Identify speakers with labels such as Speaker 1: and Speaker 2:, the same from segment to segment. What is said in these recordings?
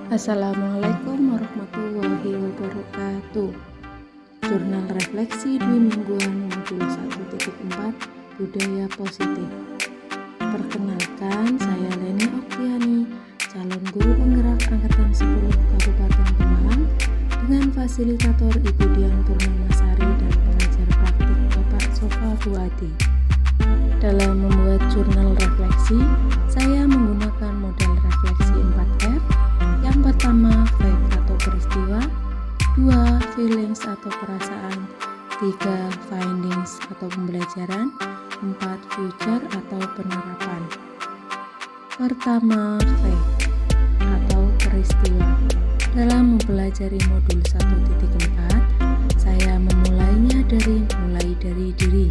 Speaker 1: Assalamualaikum warahmatullahi wabarakatuh. Jurnal Refleksi Dwi Mingguan Modul 1.4 Budaya Positif. Perkenalkan, saya Leni Oktiani, calon guru penggerak Angkatan 10 Kabupaten Pemalang, dengan fasilitator Ibu Dian Purnamasari dan pengajar praktik Bapak Sofa Buadi. Dalam membuat jurnal refleksi, saya menggunakan model refleksi 4F. Yang pertama, fact atau peristiwa, 2. feelings atau perasaan, 3. findings atau pembelajaran, 4. future atau penerapan. Pertama, fact atau peristiwa. Dalam mempelajari modul 1.4, saya memulainya mulai dari diri.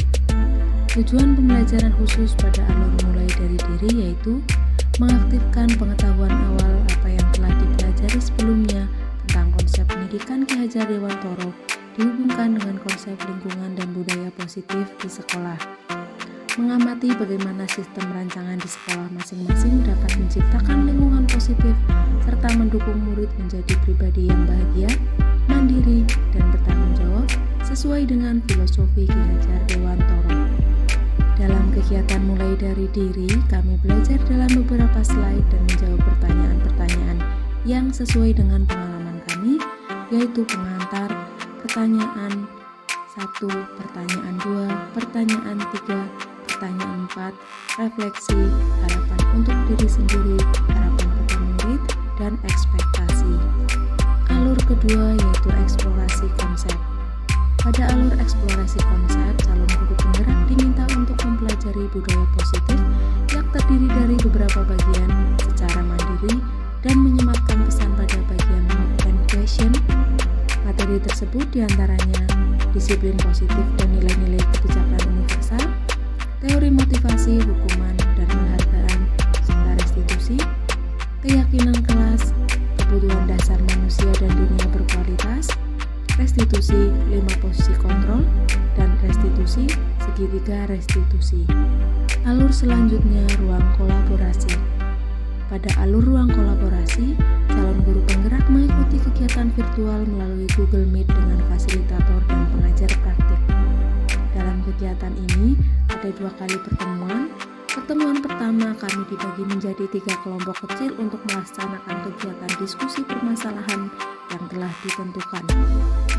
Speaker 1: Tujuan pembelajaran khusus pada alur mulai dari diri yaitu mengaktifkan pengetahuan awal apa yang telah dipelajari sebelumnya tentang konsep pendidikan Ki Hajar Dewantoro dihubungkan dengan konsep lingkungan dan budaya positif di sekolah. Mengamati bagaimana sistem rancangan di sekolah masing-masing dapat menciptakan lingkungan positif serta mendukung murid menjadi pribadi yang bahagia, mandiri, dan bertanggung jawab sesuai dengan filosofi Ki Hajar Dewantoro. Dalam kegiatan mulai dari diri, kami belajar dalam beberapa slide dan menjawab pertanyaan-pertanyaan yang sesuai dengan pengalaman kami, yaitu pengantar, pertanyaan 1, pertanyaan 2, pertanyaan 3, pertanyaan 4, refleksi, harapan untuk diri sendiri, harapan pada murid, dan ekspektasi. Alur kedua yaitu eksplorasi konsep. Pada alur eksplorasi konsep, calon guru penggerak diminta untuk mempelajari budaya positif yang terdiri dari beberapa bagian secara mandiri dan menyematkan pesan pada bagian mood and question. Materi tersebut diantaranya disiplin positif dan nilai-nilai kebijakan universal, teori motivasi, hukuman, dan penghargaan, serta restitusi, keyakinan kelas, kebutuhan dasar manusia dan dunia berkualitas, restitusi, 5 posisi kontrol, dan restitusi, segitiga restitusi. Alur selanjutnya, ruang kolaborasi. Pada alur ruang kolaborasi, calon guru penggerak mengikuti kegiatan virtual melalui Google Meet dengan fasilitator dan pengajar praktik. Dalam kegiatan ini, ada 2 kali pertemuan. Pertemuan pertama kami dibagi menjadi 3 kelompok kecil untuk melaksanakan kegiatan diskusi permasalahan yang telah ditentukan,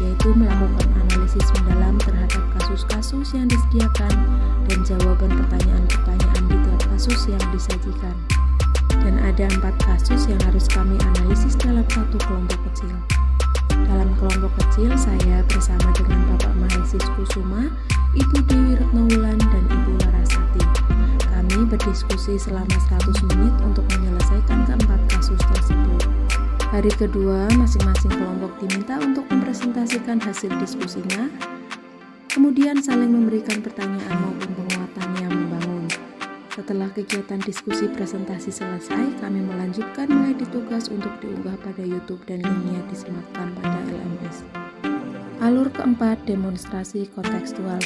Speaker 1: yaitu melakukan analisis mendalam terhadap kasus-kasus yang disediakan dan jawaban pertanyaan-pertanyaan di tiap kasus yang disajikan. Dan ada 4 kasus yang harus kami analisis dalam satu kelompok kecil. Dalam kelompok kecil, saya bersama dengan Bapak Mahesis Kusuma, Ibu Dewi Retnowulan, dan Ibu Larasati. Kami berdiskusi selama 100 menit untuk menyelesaikan keempat kasus tersebut. Hari kedua, masing-masing kelompok diminta untuk mempresentasikan hasil diskusinya, kemudian saling memberikan pertanyaan maupun penguatan yang membangun. Setelah kegiatan diskusi presentasi selesai, kami melanjutkan mengedit tugas untuk diunggah pada YouTube dan linknya disematkan pada LMS. Alur keempat, demonstrasi kontekstual.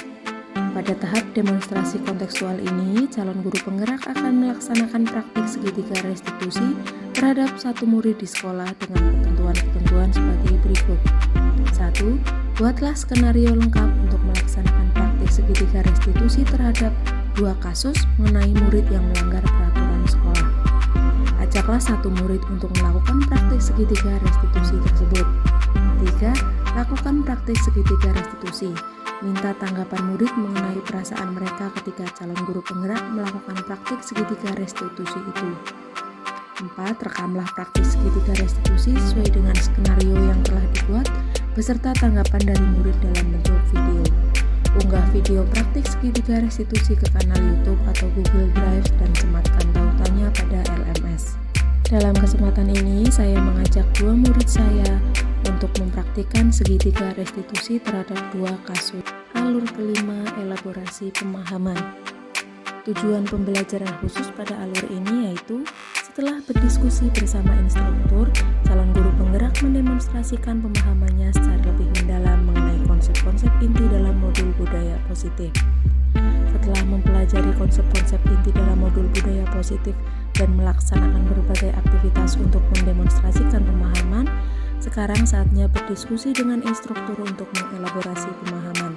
Speaker 1: Pada tahap demonstrasi kontekstual ini, calon guru penggerak akan melaksanakan praktik segitiga restitusi terhadap satu murid di sekolah dengan ketentuan-ketentuan sebagai berikut. 1. Buatlah skenario lengkap untuk melaksanakan praktik segitiga restitusi terhadap 2 kasus mengenai murid yang melanggar peraturan sekolah. Ajaklah satu murid untuk melakukan praktik segitiga restitusi tersebut. 3. Lakukan praktik segitiga restitusi. Minta tanggapan murid mengenai perasaan mereka ketika calon guru penggerak melakukan praktik segitiga restitusi itu. 4. Rekamlah praktik segitiga restitusi sesuai dengan skenario yang telah dibuat beserta tanggapan dari murid dalam bentuk video. Unggah video praktik segitiga restitusi ke kanal YouTube atau Google Drive dan sematkan tautannya pada LMS. Dalam kesempatan ini, saya mengajak 2 murid saya untuk mempraktikkan segitiga restitusi terhadap 2 kasus. Alur kelima, elaborasi pemahaman. Tujuan pembelajaran khusus pada alur ini yaitu setelah berdiskusi bersama instruktur, calon guru penggerak mendemonstrasikan pemahamannya secara lebih mendalam mengenai konsep-konsep inti dalam modul budaya positif. Setelah mempelajari konsep-konsep inti dalam modul budaya positif dan melaksanakan berbagai aktivitas untuk mendemonstrasikan pemahaman Sekarang saatnya berdiskusi dengan instruktur untuk mengelaborasi pemahaman.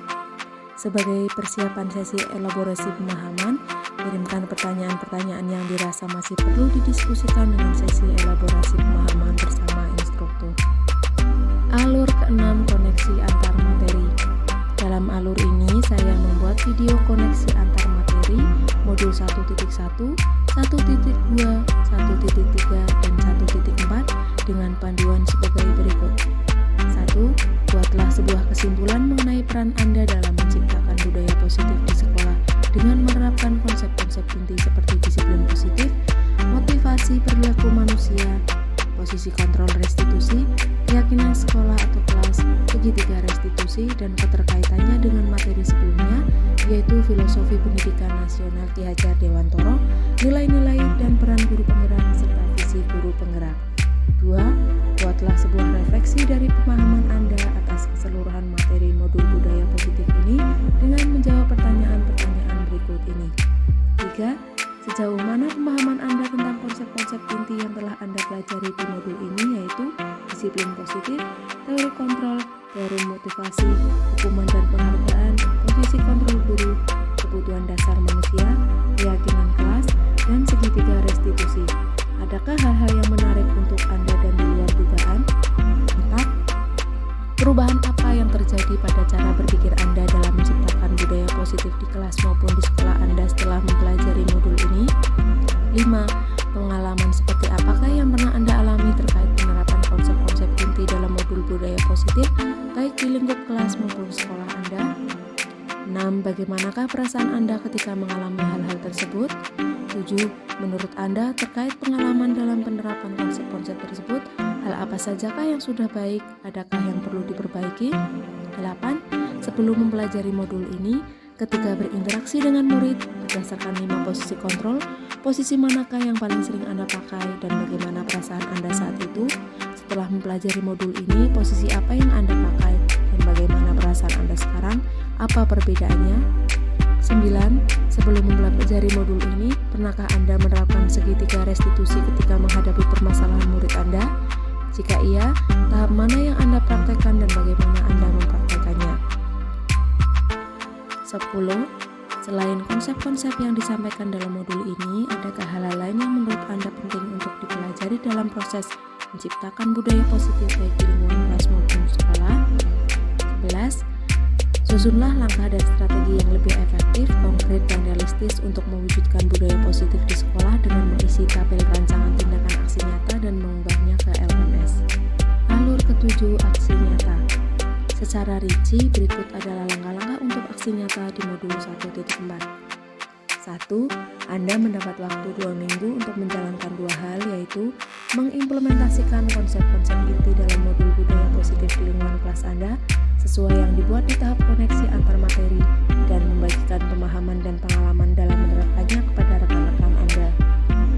Speaker 1: Sebagai persiapan sesi elaborasi pemahaman, kirimkan pertanyaan-pertanyaan yang dirasa masih perlu didiskusikan dengan sesi elaborasi pemahaman bersama instruktur. Alur ke-6, koneksi antar materi. Dalam alur ini, saya membuat video koneksi antar materi modul 1.1, 1.2, 1.3, dan 1.4 dengan panduan sebagai berikut. 1. Buatlah sebuah kesimpulan mengenai peran Anda dalam menciptakan budaya positif di sekolah dengan menerapkan konsep-konsep inti seperti disiplin positif, motivasi perilaku manusia, posisi kontrol restitusi, keyakinan sekolah atau kelas, segitiga restitusi, dan keterkaitannya dengan materi sebelumnya, yaitu filosofi pendidikan nasional Ki Hajar Dewantoro, nilai-nilai dan peran guru penggerak, serta visi guru penggerak. 2. Buatlah sebuah refleksi dari pemahaman Anda atas keseluruhan materi modul budaya positif ini dengan menjawab pertanyaan-pertanyaan berikut ini. 3. Sejauh mana pemahaman Anda tentang konsep-konsep inti yang telah Anda pelajari di modul ini, yaitu disiplin positif, teori kontrol, teori motivasi, hukuman dan penghargaan, posisi kontrol guru, kebutuhan dasar manusia, keyakinan kelas, dan segitiga restitusi. Adakah hal-hal yang menarik untuk Anda dan di luar dugaan? 4. Perubahan apa yang terjadi pada cara berpikir Anda dalam menciptakan budaya positif di kelas maupun di sekolah Anda setelah mempelajari modul ini? 5. Pengalaman seperti apakah yang pernah Anda alami terkait penerapan konsep-konsep inti dalam modul budaya positif, baik di lingkup kelas maupun sekolah Anda? 6. Bagaimanakah perasaan Anda ketika mengalami hal-hal tersebut? 7. Menurut Anda terkait pengalaman dalam penerapan konsep-konsep tersebut, hal apa sajakah yang sudah baik, adakah yang perlu diperbaiki? 8. Sebelum mempelajari modul ini, ketika berinteraksi dengan murid, berdasarkan 5 posisi kontrol, posisi manakah yang paling sering Anda pakai dan bagaimana perasaan Anda saat itu? Setelah mempelajari modul ini, posisi apa yang Anda pakai dan bagaimana perasaan Anda sekarang? Apa perbedaannya? 9. Sebelum mempelajari modul ini, pernahkah Anda menerapkan segitiga restitusi ketika menghadapi permasalahan murid Anda? Jika iya, tahap mana yang Anda praktekkan dan bagaimana Anda mempraktekannya? 10. Selain konsep-konsep yang disampaikan dalam modul ini, adakah hal-hal lain yang menurut Anda penting untuk dipelajari dalam proses menciptakan budaya positif baik di lingkungan kelas maupun sekolah? 11. Susunlah langkah dan strategi yang lebih efektif, konkret, dan realistis untuk mewujudkan budaya positif di sekolah dengan mengisi tabel rancangan tindakan aksi nyata dan mengunggahnya ke LMS. Alur ke-7, aksi nyata. Secara rinci, berikut adalah langkah-langkah untuk aksi nyata di modul 1.4. 1. Anda mendapat waktu 2 minggu untuk menjalankan 2 hal, yaitu mengimplementasikan konsep-konsep inti dalam modul budaya positif di lingkungan kelas Anda sesuai yang dibuat di tahap koneksi antar materi dan membagikan pemahaman dan pengalaman dalam menerapkannya kepada rekan-rekan Anda.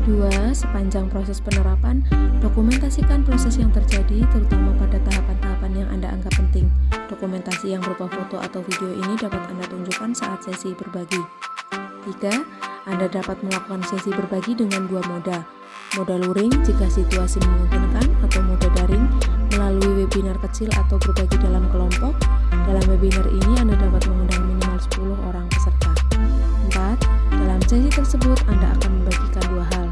Speaker 1: 2. Sepanjang proses penerapan, dokumentasikan proses yang terjadi terutama pada tahapan-tahapan yang Anda anggap penting. Dokumentasi yang berupa foto atau video ini dapat Anda tunjukkan saat sesi berbagi. 3. Anda dapat melakukan sesi berbagi dengan 2 moda. Moda luring jika situasi memungkinkan atau moda daring melalui webinar kecil atau berbagi dalam kelompok. Dalam webinar ini Anda dapat mengundang minimal 10 orang peserta. 4. Dalam sesi tersebut Anda akan membagikan 2 hal.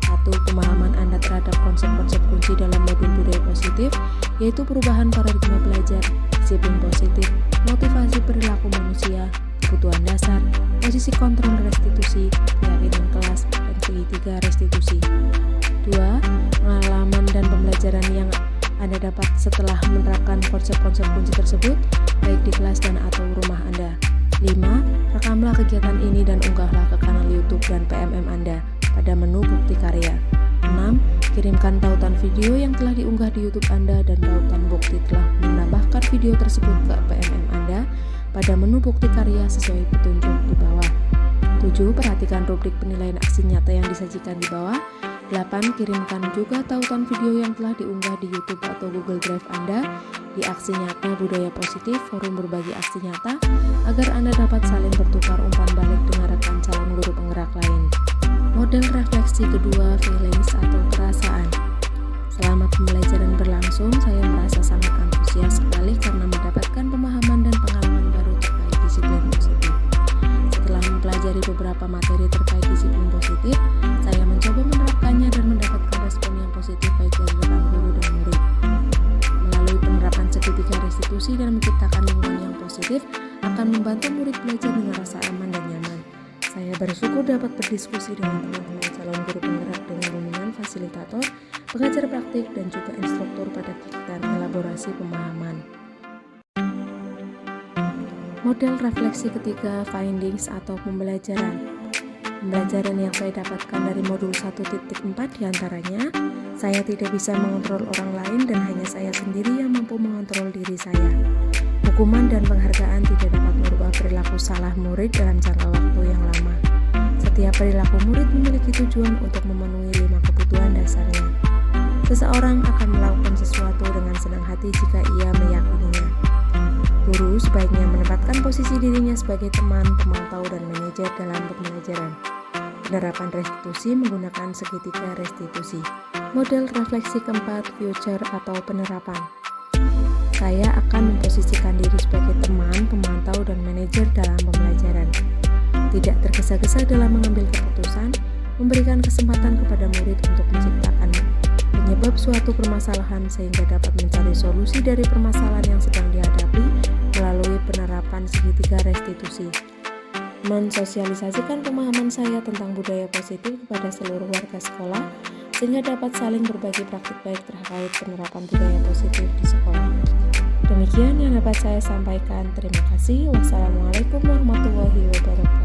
Speaker 1: 1. Pemahaman Anda terhadap konsep-konsep kunci dalam modul budaya positif, yaitu perubahan paradigma belajar, disiplin positif, motivasi perilaku manusia, kebutuhan dasar, posisi kontrol restitusi, keyakinan kelas, dan segitiga restitusi. 2. Pengalaman dan pembelajaran yang Anda dapat setelah menerapkan konsep-konsep kunci tersebut, baik di kelas dan atau rumah Anda. 5. Rekamlah kegiatan ini dan unggahlah ke kanal YouTube dan PMM Anda pada menu bukti karya. 6. Kirimkan tautan video yang telah diunggah di YouTube Anda dan tautan bukti telah menambahkan video tersebut ke PMM Anda pada menu bukti karya sesuai petunjuk di bawah. 7. Perhatikan rubrik penilaian aksi nyata yang disajikan di bawah. 8. Kirimkan juga tautan video yang telah diunggah di YouTube atau Google Drive Anda di Aksi Nyata Budaya Positif Forum Berbagi Aksi Nyata agar Anda dapat saling bertukar umpan balik dengan rekan calon guru penggerak lain. Model refleksi kedua, feelings atau perasaan. Selama pembelajaran berlangsung, saya merasa sangat antusias sekali karena mendapatkan pemahaman dan pengalaman baru terkait disiplin positif. Setelah mempelajari beberapa materi terkait disiplin positif, saya mencoba menerapkannya dan mendapatkan respon yang positif baik dari rekan guru dan murid. Melalui penerapan segitiga restitusi dan menciptakan lingkungan yang positif akan membantu murid belajar dengan rasa aman dan nyaman. Saya bersyukur dapat berdiskusi dengan teman-teman calon guru penggerak dengan bimbingan fasilitator, pengajar praktik, dan juga instruktur pada kegiatan elaborasi pemahaman. Model refleksi ketiga, findings atau pembelajaran. Pembelajaran yang saya dapatkan dari modul 1.4 diantaranya, saya tidak bisa mengontrol orang lain dan hanya saya sendiri yang mampu mengontrol diri saya. Hukuman dan penghargaan tidak dapat merubah perilaku salah murid dalam jangka waktu yang lama. Setiap perilaku murid memiliki tujuan untuk memenuhi 5 kebutuhan dasarnya. Seseorang akan melakukan sesuatu dengan senang hati jika ia meyakininya. Guru sebaiknya menempatkan posisi dirinya sebagai teman, pemantau, dan manajer dalam pembelajaran. Penerapan restitusi menggunakan segitiga restitusi. Model refleksi keempat, future atau penerapan. Saya akan memposisikan diri sebagai teman, pemantau, dan manajer dalam pembelajaran. Tidak tergesa-gesa dalam mengambil keputusan, memberikan kesempatan kepada murid untuk menciptakan penyebab suatu permasalahan sehingga dapat mencari solusi dari permasalahan yang sedang dihadapi melalui penerapan segitiga restitusi. Mensosialisasikan pemahaman saya tentang budaya positif kepada seluruh warga sekolah sehingga dapat saling berbagi praktik baik terkait penerapan budaya positif di sekolah. Demikian yang dapat saya sampaikan. Terima kasih. Wassalamualaikum warahmatullahi wabarakatuh.